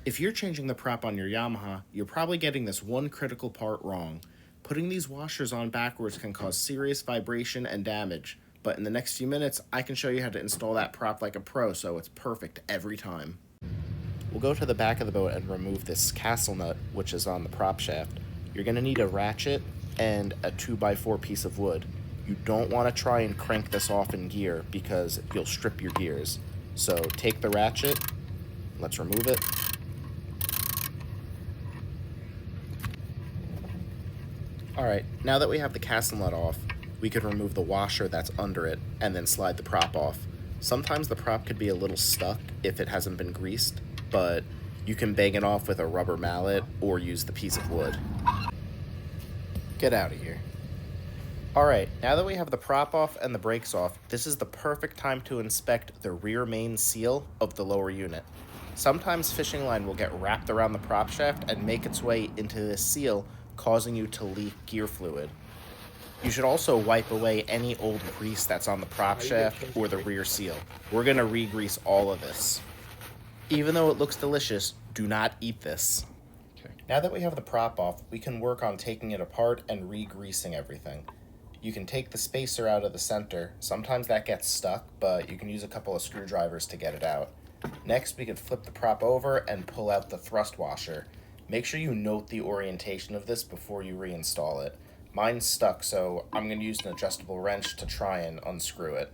If you're changing the prop on your Yamaha, you're probably getting this one critical part wrong. Putting these washers on backwards can cause serious vibration and damage, but in the next few minutes, I can show you how to install that prop like a pro so it's perfect every time. We'll go to the back of the boat and remove this castle nut, which is on the prop shaft. You're going to need a ratchet and a 2x4 piece of wood. You don't want to try and crank this off in gear because you'll strip your gears. So take the ratchet, let's remove it. Alright, now that we have the castle nut off, we could remove the washer that's under it and then slide the prop off. Sometimes the prop could be a little stuck if it hasn't been greased, but you can bang it off with a rubber mallet or use the piece of wood. Get out of here. Alright, now that we have the prop off and the brakes off, this is the perfect time to inspect the rear main seal of the lower unit. Sometimes fishing line will get wrapped around the prop shaft and make its way into this seal, causing you to leak gear fluid. You should also wipe away any old grease that's on the prop shaft or the rear seal. We're going to re-grease all of this. Even though it looks delicious, do not eat this. Okay. Now that we have the prop off, we can work on taking it apart and re-greasing everything. You can take the spacer out of the center. Sometimes that gets stuck, but you can use a couple of screwdrivers to get it out. Next, we could flip the prop over and pull out the thrust washer. Make sure you note the orientation of this before you reinstall it. Mine's stuck, so I'm going to use an adjustable wrench to try and unscrew it.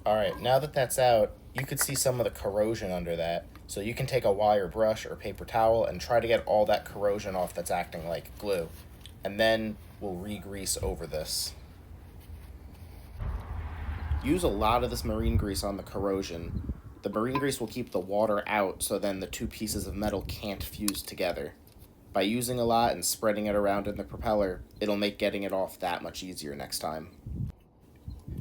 Alright, now that that's out, you could see some of the corrosion under that, so you can take a wire brush or paper towel and try to get all that corrosion off that's acting like glue. And then we'll re-grease over this. Use a lot of this marine grease on the corrosion. The marine grease will keep the water out so then the two pieces of metal can't fuse together. By using a lot and spreading it around in the propeller, it'll make getting it off that much easier next time.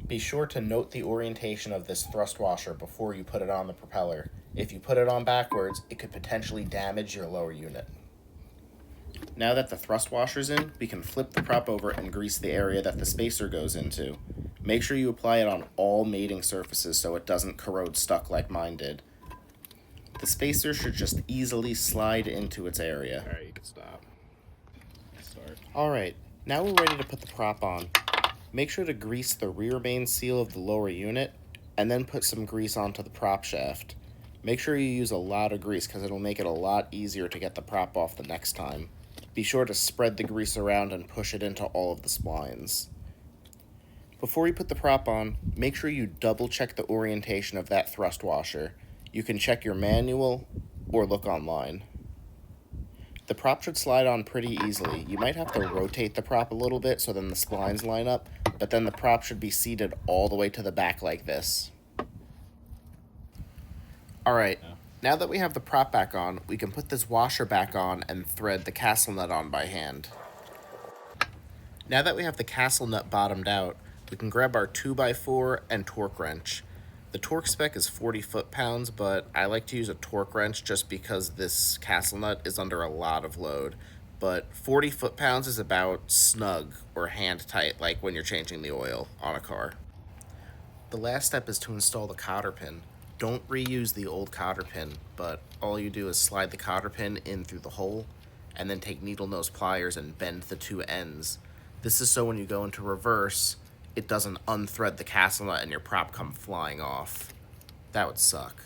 Be sure to note the orientation of this thrust washer before you put it on the propeller. If you put it on backwards, it could potentially damage your lower unit. Now that the thrust washer's in, we can flip the prop over and grease the area that the spacer goes into. Make sure you apply it on all mating surfaces so it doesn't corrode stuck like mine did. The spacer should just easily slide into its area. Alright, you can stop. Start. Alright, now we're ready to put the prop on. Make sure to grease the rear main seal of the lower unit, and then put some grease onto the prop shaft. Make sure you use a lot of grease because it'll make it a lot easier to get the prop off the next time. Be sure to spread the grease around and push it into all of the splines. Before you put the prop on, make sure you double check the orientation of that thrust washer. You can check your manual or look online. The prop should slide on pretty easily. You might have to rotate the prop a little bit so then the splines line up, but then the prop should be seated all the way to the back like this. Alright, now that we have the prop back on, we can put this washer back on and thread the castle nut on by hand. Now that we have the castle nut bottomed out, we can grab our 2x4 and torque wrench. The torque spec is 40 foot-pounds, but I like to use a torque wrench just because this castle nut is under a lot of load. But 40 foot-pounds is about snug or hand tight, like when you're changing the oil on a car. The last step is to install the cotter pin. Don't reuse the old cotter pin, but all you do is slide the cotter pin in through the hole, and then take needle nose pliers and bend the two ends. This is so when you go into reverse, it doesn't unthread the castle nut and your prop come flying off. That would suck.